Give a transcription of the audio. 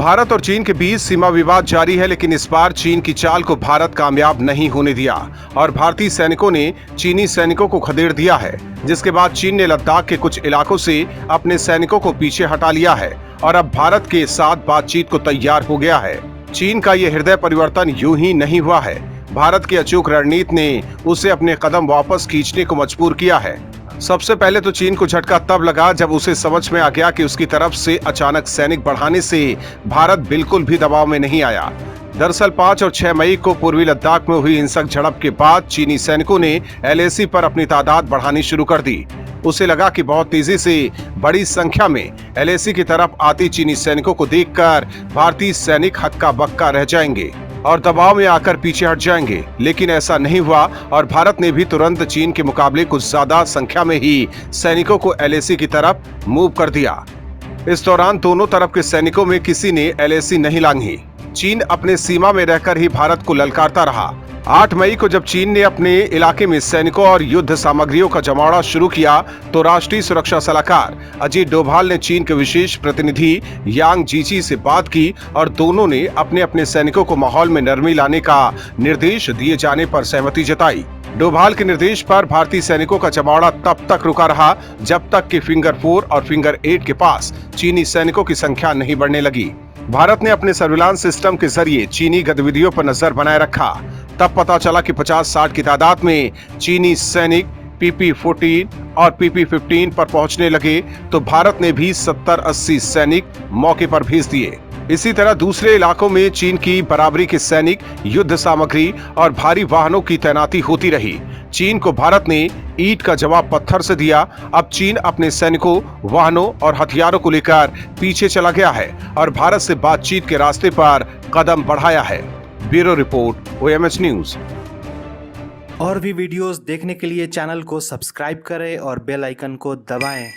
भारत और चीन के बीच सीमा विवाद जारी है, लेकिन इस बार चीन की चाल को भारत कामयाब नहीं होने दिया और भारतीय सैनिकों ने चीनी सैनिकों को खदेड़ दिया है, जिसके बाद चीन ने लद्दाख के कुछ इलाकों से अपने सैनिकों को पीछे हटा लिया है और अब भारत के साथ बातचीत को तैयार हो गया है। चीन का ये हृदय परिवर्तन यूं ही नहीं हुआ है। भारत की अचूक रणनीति ने उसे अपने कदम वापस खींचने को मजबूर किया है। सबसे पहले तो चीन को झटका तब लगा जब उसे समझ में आ गया कि उसकी तरफ से अचानक सैनिक बढ़ाने से भारत बिल्कुल भी दबाव में नहीं आया। दरअसल 5 और 6 मई को पूर्वी लद्दाख में हुई हिंसक झड़प के बाद चीनी सैनिकों ने LAC पर अपनी तादाद बढ़ानी शुरू कर दी। उसे लगा कि बहुत तेजी से बड़ी संख्या में LAC की तरफ आती चीनी सैनिकों को देखकर भारतीय सैनिक हक्का बक्का रह जाएंगे और दबाव में आकर पीछे हट जाएंगे, लेकिन ऐसा नहीं हुआ और भारत ने भी तुरंत चीन के मुकाबले कुछ ज्यादा संख्या में ही सैनिकों को LAC की तरफ मूव कर दिया। इस दौरान दोनों तरफ के सैनिकों में किसी ने LAC नहीं लांघी। चीन अपने सीमा में रहकर ही भारत को ललकारता रहा। 8 मई को जब चीन ने अपने इलाके में सैनिकों और युद्ध सामग्रियों का जमावड़ा शुरू किया तो राष्ट्रीय सुरक्षा सलाहकार अजीत डोभाल ने चीन के विशेष प्रतिनिधि यांग जीची से बात की और दोनों ने अपने अपने सैनिकों को माहौल में नरमी लाने का निर्देश दिए जाने पर सहमति जताई। डोभाल के निर्देश पर भारतीय सैनिकों का जमावड़ा तब तक रुका रहा जब तक कि फिंगर 4 और फिंगर 8 के पास चीनी सैनिकों की संख्या नहीं बढ़ने लगी। भारत ने अपने सर्विलांस सिस्टम के जरिए चीनी गतिविधियों पर नजर बनाए रखा। तब पता चला कि 50-60 की तादाद में चीनी सैनिक PP-14 और PP-15 पर पहुंचने लगे तो भारत ने भी 70-80 सैनिक मौके पर भेज दिए। इसी तरह दूसरे इलाकों में चीन की बराबरी के सैनिक, युद्ध सामग्री और भारी वाहनों की तैनाती होती रही। चीन को भारत ने ईंट का जवाब पत्थर से दिया। अब चीन अपने सैनिकों, वाहनों और हथियारों को लेकर पीछे चला गया है और भारत से बातचीत के रास्ते पर कदम बढ़ाया है। Bureau report, OMH news. और भी वीडियोस देखने के लिए चैनल को सब्सक्राइब करें और बेल आइकन को दबाएं।